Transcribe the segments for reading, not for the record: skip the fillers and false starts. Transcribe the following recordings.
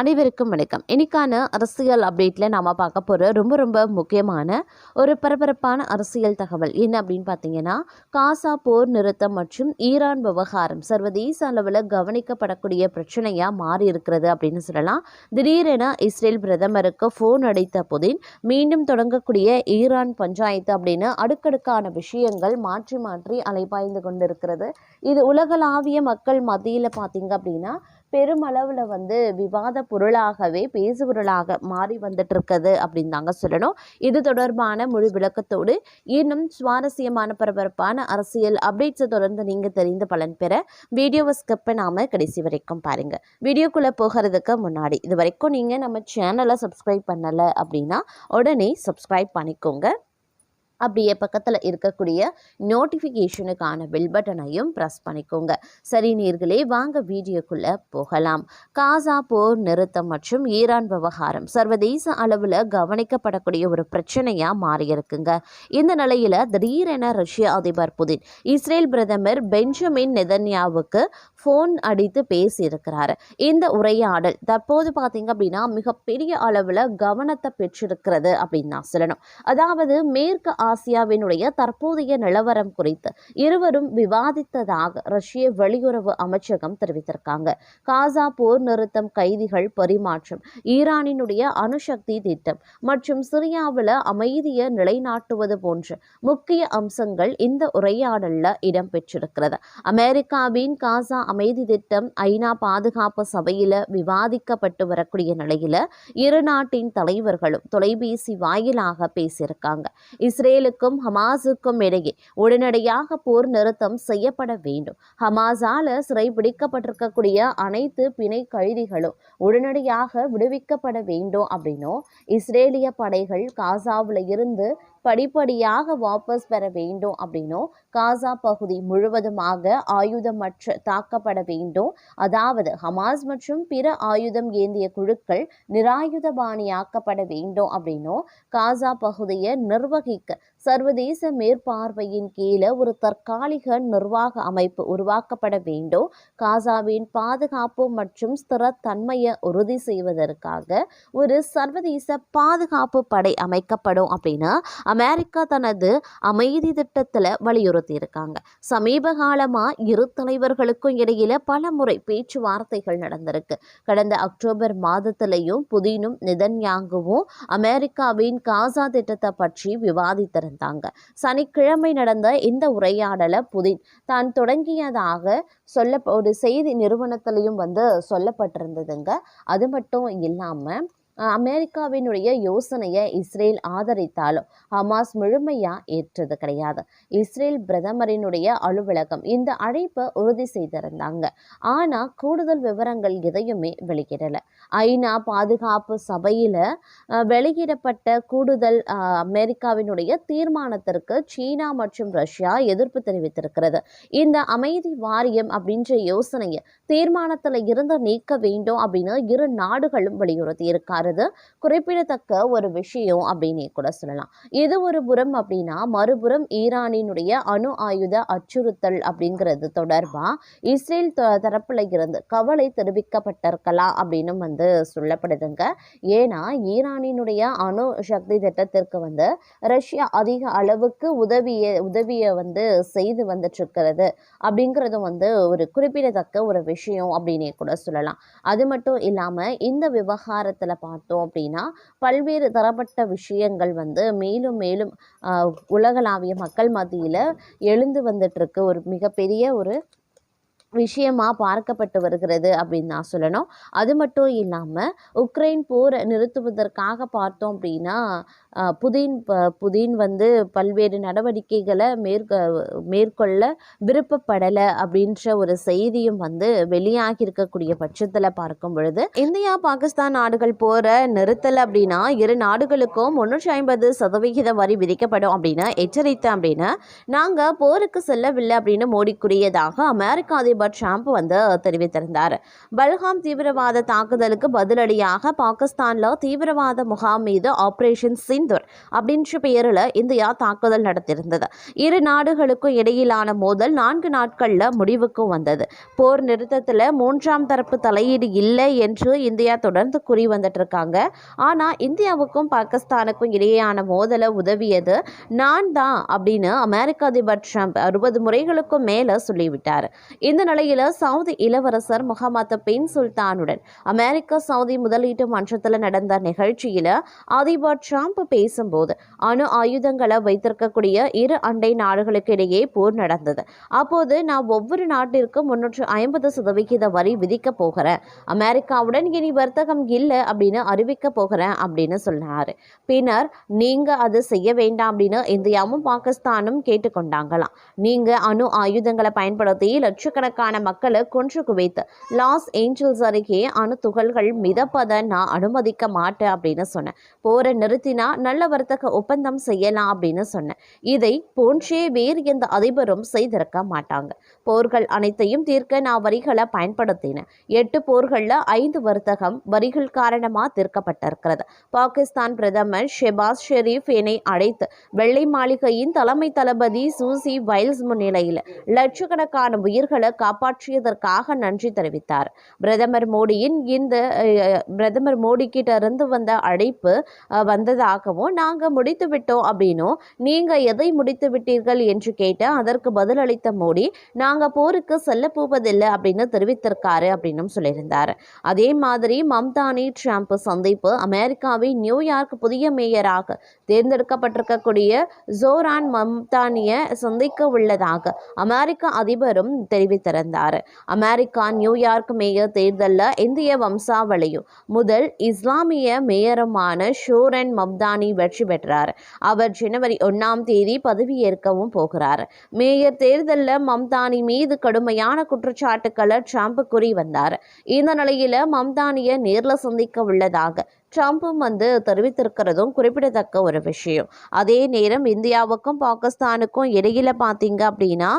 அனைவருக்கும் வணக்கம். இன்னைக்கான அரசியல் அப்டேட்டில் நாம் பார்க்க போகிற ரொம்ப முக்கியமான ஒரு பரபரப்பான அரசியல் தகவல் என்ன அப்படின்னு பார்த்தீங்கன்னா, காசா போர் நிறுத்தம் மற்றும் ஈரான் விவகாரம் சர்வதேச அளவில் கவனிக்கப்படக்கூடிய பிரச்சனையாக மாறி இருக்கிறது அப்படின்னு சொல்லலாம். திடீரென இஸ்ரேல் பிரதமருக்கு ஃபோன் அடித்த புதின் மீண்டும் தொடங்கக்கூடிய ஈரான் பஞ்சாயத்து அப்படின்னு அடுக்கடுக்கான விஷயங்கள் மாற்றி அலைபாய்ந்து கொண்டிருக்கிறது. இது உலகளாவிய மக்கள் மத்தியில் பார்த்தீங்க அப்படின்னா பெருமளவில் விவாத பொருளாகவே பேசுபொருளாக மாறி வந்துட்டு இருக்குது அப்படின்னு தாங்க சொல்லணும். இது தொடர்பான முழு விளக்கத்தோடு இன்னும் சுவாரஸ்யமான பரபரப்பான அரசியல் அப்டேட்ஸை தொடர்ந்து நீங்கள் தெரிந்து பலன் பெற வீடியோவை ஸ்கிப் பண்ணாமல் கடைசி வரைக்கும் பாருங்கள். வீடியோக்குள்ளே போகிறதுக்கு முன்னாடி இது வரைக்கும் நீங்கள் நம்ம சேனலை சப்ஸ்கிரைப் பண்ணலை அப்படின்னா உடனே சப்ஸ்கிரைப் பண்ணிக்கோங்க. அப்படியே பக்கத்தில் இருக்கக்கூடிய நோட்டிஃபிகேஷனுக்கான பெல் பட்டனையும் ப்ரெஸ் பண்ணிக்கோங்க. சரி நேர்களே, வாங்க வீடியோக்குள்ளே போகலாம். காசா போர் நிறுத்தம் மற்றும் ஈரான் விவகாரம் சர்வதேச அளவில் கவனிக்கப்படக்கூடிய ஒரு பிரச்சனையாக மாறியிருக்குங்க. இந்த நிலையில் திடீரென ரஷ்ய அதிபர் புதின் இஸ்ரேல் பிரதமர் பெஞ்சமின் நெதன்யாவுக்கு ஃபோன் அடித்து பேசியிருக்கிறாரு. இந்த உரையாடல் தற்போது பார்த்தீங்க அப்படின்னா மிகப்பெரிய அளவில் கவனத்தை பெற்றிருக்கிறது அப்படின்னு நான் சொல்லணும். அதாவது மேற்கு ஆசியாவினுடைய தற்போதைய நிலவரம் குறித்து இருவரும் விவாதித்ததாக ரஷ்ய வெளியுறவு அமைச்சகம் தெரிவித்திருக்காங்க. காசா போர் நிறுத்தம், கைதிகள் பரிமாற்றம், ஈரானினுடைய அணுசக்தி திட்டம் மற்றும் சிரியாவில் அமைதியை நிலைநாட்டுவது போன்ற முக்கிய அம்சங்கள் இந்த உரையாடலில் இடம்பெற்றிருக்கிறது. அமெரிக்காவின் காசா அமைதி திட்டம் ஐநா பாதுகாப்பு சபையில் விவாதிக்கப்பட்டு வரக்கூடிய நிலையில் இரு நாட்டின் தலைவர்களும் தொலைபேசி வாயிலாக பேசியிருக்காங்க. இஸ்ரேலுக்கும் ஹமாஸுக்கும் இடையே உடனடியாக போர் நிறுத்தம் செய்யப்பட வேண்டும். ஹமாஸால சிறைபிடிக்கப்பட்டிருக்கக்கூடிய அனைத்து பிணை கைதிகளும் உடனடியாக விடுவிக்கப்பட வேண்டும் அப்படின்னும், இஸ்ரேலிய படைகள் காசாவில் இருந்து படிப்படியாக வாபஸ் பெற வேண்டும் அப்படின்னும், காசா பகுதி முழுவதுமாக ஆயுதமற்ற தாக்கப்பட வேண்டும். அதாவது ஹமாஸ் மற்றும் பிற ஆயுதம் ஏந்திய குழுக்கள் நிராயுதபாணியாக்கப்பட வேண்டும் அப்படின்னும், காசா பகுதியை நிர்வகிக்க சர்வதேச மேற்பார்வையின் கீழே ஒரு தற்காலிக நிர்வாக அமைப்பு உருவாக்கப்பட வேண்டும். காசாவின் பாதுகாப்பு மற்றும் ஸ்திரத்தன்மையை உறுதி செய்வதற்காக ஒரு சர்வதேச பாதுகாப்பு படை அமைக்கப்படும் அப்படின்னு அமெரிக்கா தனது அமைதி திட்டத்தில் வலியுறுத்தி இருக்காங்க. சமீப காலமாக இரு தலைவர்களுக்கும் இடையில பல முறை பேச்சுவார்த்தைகள் நடந்திருக்கு. கடந்த அக்டோபர் மாதத்திலையும் புதினும் நெதன்யாகுவும் அமெரிக்காவின் காசா திட்டத்தை பற்றி விவாதித்திருந்தாங்க. சனிக்கிழமை நடந்த இந்த உரையாடலை புதின் தான் தொடங்கியதாக ஒரு செய்தி நிறுவனத்திலையும் சொல்லப்பட்டிருந்ததுங்க. அது மட்டும் இல்லாம அமெரிக்காவினுடைய யோசனையை இஸ்ரேல் ஆதரித்தாலும் ஹமாஸ் முழுமையா ஏற்றது கிடையாது. இஸ்ரேல் பிரதமரினுடைய அலுவலகம் இந்த அழைப்பை உறுதி செய்திருந்தாங்க. ஆனா கூடுதல் விவரங்கள் எதையுமே வெளியிடல. ஐநா பாதுகாப்பு சபையில வெளியிடப்பட்ட கூடுதல் அமெரிக்காவினுடைய தீர்மானத்திற்கு சீனா மற்றும் ரஷ்யா எதிர்ப்பு தெரிவித்திருக்கிறது. இந்த அமைதி வாரியம் அப்படின்ற யோசனையை தீர்மானத்துல இருந்து நீக்க வேண்டும் அப்படின்னு இரு நாடுகளும் வலியுறுத்தி இருக்காரு. குறிப்பிடத்தக்க ஒரு விஷயம் அப்படின்னு கூட சொல்லலாம். இது ஒரு புறம் அப்படின்னா, மறுபுறம் ஈரானினுடைய அணு ஆயுத அச்சுறுத்தல் அப்படிங்கிறது தொடர்பா இஸ்ரேல் தரப்புல இருந்து கவலை தெரிவிக்கப்பட்டிருக்கலாம் அப்படின்னு சொல்லப்படுதுங்க. ஏன்னா ஈரானினுடைய அணு சக்தி திட்டத்திற்கு ரஷ்யா அதிக அளவுக்கு உதவியை செய்து வந்துட்டு இருக்கிறது அப்படிங்கிறது ஒரு குறிப்பிடத்தக்க ஒரு விஷயம் அப்படின்னே கூட சொல்லலாம். அது மட்டும் இல்லாம இந்த விவகாரத்துல பார்த்தோம் அப்படின்னா பல்வேறு தரப்பட்ட விஷயங்கள் மேலும் உலகளாவிய மக்கள் மத்தியில எழுந்து வந்துட்டு இருக்கு. ஒரு மிகப்பெரிய ஒரு விஷயமா பார்க்கப்பட்டு வருகிறது அப்படின்னு நான் சொல்லணும். அது மட்டும் இல்லாமல் உக்ரைன் போரை நிறுத்துவதற்காக பார்த்தோம் அப்படின்னா புதின் பல்வேறு நடவடிக்கைகளை மேற்கொள்ள விருப்பப்படலை அப்படின்ற ஒரு செய்தியும் வெளியாகி இருக்கக்கூடிய பட்சத்தில் பார்க்கும் பொழுது, இந்தியா பாகிஸ்தான் நாடுகள் போரை நிறுத்தலை அப்படின்னா இரு நாடுகளுக்கும் 350% வரி விதிக்கப்படும் அப்படின்னு எச்சரித்தேன் அப்படின்னு நாங்கள் போருக்கு செல்லவில்லை அப்படின்னு மோடி கூறியதாக அமெரிக்க அதிபர் ட்ரம்ப் தெரிவித்திருந்தார். பல்காம் தீவிரவாத தாக்குதலுக்கு பதிலடியாக பாகிஸ்தான்ல தீவிரவாத முகாம் மீது ஆபரேஷன் சிந்தூர் அப்படின்ற பெயரில் இந்தியா தாக்குதல் நடத்தியிருந்தது. இரு நாடுகளுக்கும் இடையிலான மோதல் 4 நாட்கள்ல முடிவுக்கு வந்தது. போர் நிறுத்தத்தில் 3ஆம் தரப்பு தலையீடு இல்லை என்று இந்தியா தொடர்ந்து கூறி வந்துட்டு இருக்காங்க. ஆனா இந்தியாவுக்கும் பாகிஸ்தானுக்கும் இடையேயான மோதலை உதவியது நான் தான் அப்படின்னு அமெரிக்க அதிபர் ட்ரம்ப் 60 முறைகளுக்கும் மேல சொல்லிவிட்டார். இந்த நிலையில சவுதி இளவரசர் முகமது பின் சுல்தானுடன் அமெரிக்க சவுதி முதலீட்டு மன்றத்தில் நடந்த நிகழ்ச்சியில அதிபர் ட்ரம்ப் பேசும்போது அணு ஆயுதங்களை வைத்திருக்கக்கூடிய இரு அண்டை நாடுகளுக்கு இடையே போர் நடந்தது. அப்போது நான் ஒவ்வொரு நாட்டிற்கும் 350% வரி விதிக்க போகிறேன், அமெரிக்காவுடன் இனி வர்த்தகம் இல்லை அப்படின்னு அறிவிக்க போகிறேன் அப்படின்னு சொன்னாரு. பின்னர் நீங்க அது செய்ய வேண்டாம் அப்படின்னு இந்தியாவும் பாகிஸ்தானும் கேட்டுக்கொண்டாங்களாம். நீங்க அணு ஆயுதங்களை பயன்படுத்தி லட்சக்கணக்கான மக்களை கொன்று குவித்து லாஸ் ஏஞ்சல்ஸ் அருகே அணு துகள்கள் மிதப்பதை நான் அனுமதிக்க மாட்டேன் அப்படின்னு சொன்னேன். போரை நிறுத்தினா நல்ல வர்த்தக ஒப்பந்தம் செய்யலாம் அப்படின்னு சொன்னேன். இதை போன்றே வேறு எந்த அதிபரும் செய்திருக்க மாட்டாங்க. போர்கள் அனைத்தையும் தீர்க்க நான் வரிகளை பயன்படுத்தினேன். 8 போர்கள்ல 5 வர்த்தகம் வரிகள் காரணமா தீர்க்கப்பட்டிருக்கிறது. பாகிஸ்தான் பிரதமர் ஷெபாஸ் ஷெரீப் என்னை அழைத்து வெள்ளை மாளிகையின் தலைமை தளபதி சூசி வைல்ஸ் முன்னிலையில் லட்சக்கணக்கான உயிர்களை காப்பாற்றியதற்காக நன்றி தெரிவித்தார். பிரதமர் மோடி கிட்ட இருந்து வந்த அழைப்பு வந்ததாகவும் நாங்க முடித்து விட்டோம் அப்படின்னும் நீங்க எதை முடித்து விட்டீர்கள் என்று கேட்ட அதற்கு பதிலளித்த மோடி நாங்க போருக்கு செல்ல போவதில்லை அப்படின்னு தெரிவித்திருக்காரு அப்படின்னு சொல்லியிருந்தார். அதே மாதிரி மம்தானி ட்ரம்ப் சந்திப்பு அமெரிக்காவின் நியூயார்க் புதிய மேயராக தேர்ந்தெடுக்கப்பட்டிருக்கக்கூடிய ஜோரான் மம்தானியை சந்திக்க உள்ளதாக அமெரிக்க அதிபரும் தெரிவித்திருந்தார். அமெரிக்கா நியூயார்க் மேயர் தேர்தலில் இந்திய வம்சாவளியும் முதல் இஸ்லாமிய மேயருமான ஷோரன் மம்தானி வெற்றி பெற்றார். அவர் ஜனவரி 1ஆம் தேதி பதவியேற்கவும் போகிறார். மேயர் தேர்தலில் மம்தானி மீது கடுமையான குற்றச்சாட்டுக்களை ட்ரம்ப் கூறி வந்தார். இந்த நிலையில மம்தானியை நேரில் சந்திக்க உள்ளதாக ட்ரம்ப்பும் தெரிவித்திருக்கிறதும் குறிப்பிடத்தக்க ஒரு விஷயம். அதே நேரம் இந்தியாவுக்கும் பாகிஸ்தானுக்கும் இடையில பார்த்தீங்க அப்படின்னா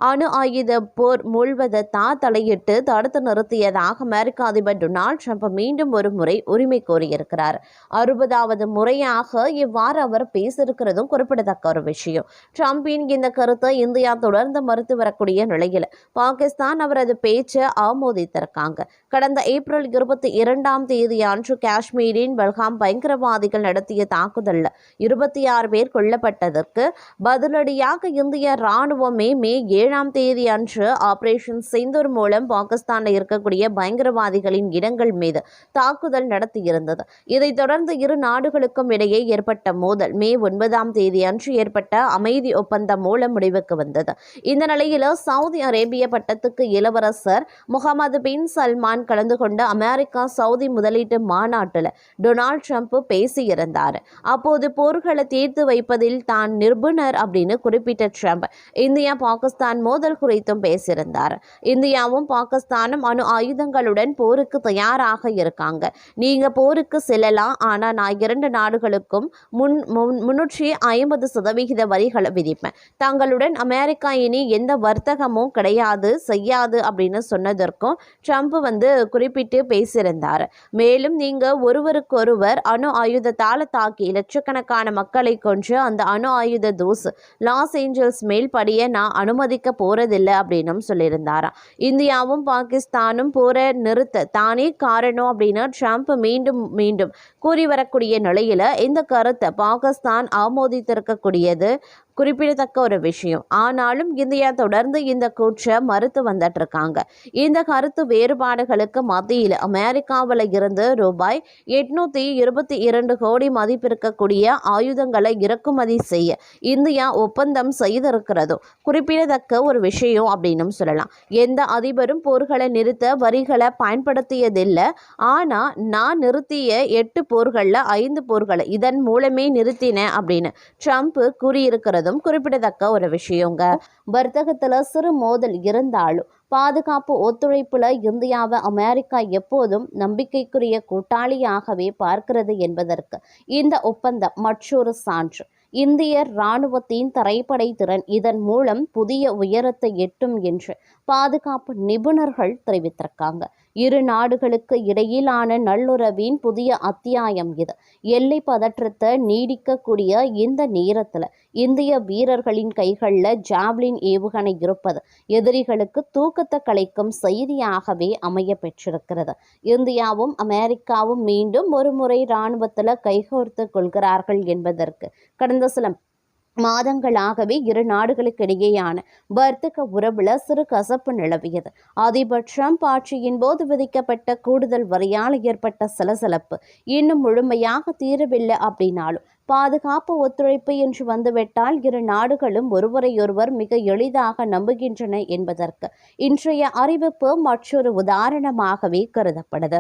அணு ஆயுத போர் மூழ்வதை தலையிட்டு தடுத்து நிறுத்தியதாக அமெரிக்க அதிபர் டொனால்ட் ட்ரம்ப் மீண்டும் ஒரு முறை உரிமை கோரியிருக்கிறார். 60வது முறையாக இவ்வாறு அவர் பேசியிருக்கிறதும் குறிப்பிடத்தக்க ஒரு விஷயம். ட்ரம்பின் இந்த கருத்தை இந்தியா தொடர்ந்து மறுத்து வரக்கூடிய நிலையில் பாகிஸ்தான் அவரது பேச்சை ஆமோதித்திருக்காங்க. கடந்த ஏப்ரல் 22ஆம் தேதி அன்று காஷ்மீரின் பல்காம் பயங்கரவாதிகள் நடத்திய தாக்குதலில் 26 பேர் கொல்லப்பட்டதற்கு பதிலடியாக இந்திய ராணுவமே மே 7ஆம் தேதி அன்று ஆபரேஷன் சிந்தூர் மூலம் பாகிஸ்தானில் இருக்கக்கூடிய பயங்கரவாதிகளின் இடங்கள் மீது தாக்குதல் நடத்தியிருந்தது. இதைத் தொடர்ந்து இரு நாடுகளுக்கும் இடையே ஏற்பட்ட மோதல் மே 9ஆம் தேதி அன்று ஏற்பட்ட அமைதி ஒப்பந்தம் மூலம் முடிவுக்கு வந்தது. இந்த நிலையில் சவுதி அரேபிய பட்டத்துக்கு இளவரசர் முகமது பின் சல்மான் கலந்து கொண்ட அமெரிக்கா சவுதி முதலீட்டு மாநாட்டில் டொனால்ட் ட்ரம்ப் பேசியிருந்தார். அப்போது போர்களை தீர்த்து வைப்பதில் தான் நிபுணர் அப்படின்னு குறிப்பிட்ட ட்ரம்ப் இந்தியா பாகிஸ்தான் மோதல் குறித்தும் பேசியிருந்தார். இந்தியாவும் பாகிஸ்தானும் அணு ஆயுதங்களுடன் போருக்கு தயாராக இருக்காங்க. நீங்க போருக்கு செல்லலாம், ஆனா நான் 2 நாடுகளுக்கும் 350% வரிகளை விதிப்பேன். தங்களுடன் அமெரிக்கா இனி எந்த வர்த்தகமும் செய்யாது அப்படின்னு சொன்னதற்கும் ட்ரம்ப் குறிப்பிட்டு பேசியிருந்தார். மேலும் நீங்க ஒருவருக்கொருவர் அணு ஆயுதத்தால் தாக்கி லட்சக்கணக்கான மக்களை கொன்று அந்த அணு ஆயுத தூசு லாஸ் ஏஞ்சல்ஸ் மேல் படிய நான் அனுமதிக்க போறதில்லை அப்படின்னு சொல்லியிருந்தாராம். இந்தியாவும் பாகிஸ்தானும் போரை நிறுத்த தானே காரணம் அப்படின்னு ட்ரம்ப் மீண்டும் மீண்டும் கூறி வரக்கூடிய நிலையில இந்த கருத்தை பாகிஸ்தான் ஆமோதித்திருக்கக்கூடியது குறிப்பிடத்தக்க ஒரு விஷயம். ஆனாலும் இந்தியா தொடர்ந்து இந்த கூற்றை மறுத்து வந்துட்டு இருக்காங்க. இந்த கருத்து வேறுபாடுகளுக்கு மத்தியில் அமெரிக்காவில் இருந்து ரூபாய் 822 கோடி மதிப்பிருக்கக்கூடிய ஆயுதங்களை இறக்குமதி செய்ய இந்தியா ஒப்பந்தம் செய்திருக்கிறதும் குறிப்பிடத்தக்க ஒரு விஷயம் அப்படின்னு சொல்லலாம். எந்த அதிபரும் போர்களை நிறுத்த வரிகளை பயன்படுத்தியதில்லை. ஆனா நான் நிறுத்திய 8 போர்களில் 5 போர்களை இதன் மூலமே நிறுத்தினேன் அப்படின்னு ட்ரம்ப் கூறியிருக்கிறது குறிப்பிடத்தக்க ஒரு விஷயங்க. வர்த்தகத்துல சிறு மோதல் இருந்தாலும் பாதுகாப்பு ஒத்துழைப்புல இந்தியாவை அமெரிக்கா எப்போதும் நம்பிக்கைக்குரிய கூட்டாளியாகவே பார்க்கிறது என்பதற்கு இந்த ஒப்பந்தம் மற்றொரு சான்று. இந்திய இராணுவத்தின் தரைப்படை திறன் இதன் மூலம் புதிய உயரத்தை எட்டும் என்று பாதுகாப்பு நிபுணர்கள் தெரிவித்திருக்காங்க. இரு நாடுகளுக்கு இடையிலான நல்லுறவின் புதிய அத்தியாயம் இது. எல்லை பதற்றத்தை நீடிக்கக்கூடிய இந்த நேரத்தில் இந்திய வீரர்களின் கைகளில் ஜாவ்லின் ஏவுகணை இருப்பது எதிரிகளுக்கு தூக்கத்தை கலைக்கும் செய்தியாகவே அமைய பெற்றிருக்கிறது. இந்தியாவும் அமெரிக்காவும் மீண்டும் ஒரு முறை இராணுவத்தில் கைகோர்த்து கொள்கிறார்கள் என்பதற்கு கடந்த சில மாதங்களாகவே இரு நாடுகளுக்கு இடையேயான வர்த்தக உறவுல சிறு கசப்பு நிலவியது. அதிபர் ட்ரம்ப் ஆட்சியின் போது விதிக்கப்பட்ட கூடுதல் வரியால் ஏற்பட்ட சலசலப்பு இன்னும் முழுமையாக தீரவில்லை அப்படின்னாலும் பாதுகாப்பு ஒத்துழைப்பு என்று வந்துவிட்டால் இரு நாடுகளும் ஒருவரையொருவர் மிக எளிதாக நம்புகின்றன என்பதற்கு இன்றைய அறிவிப்பு மற்றொரு உதாரணமாகவே கருதப்படுது.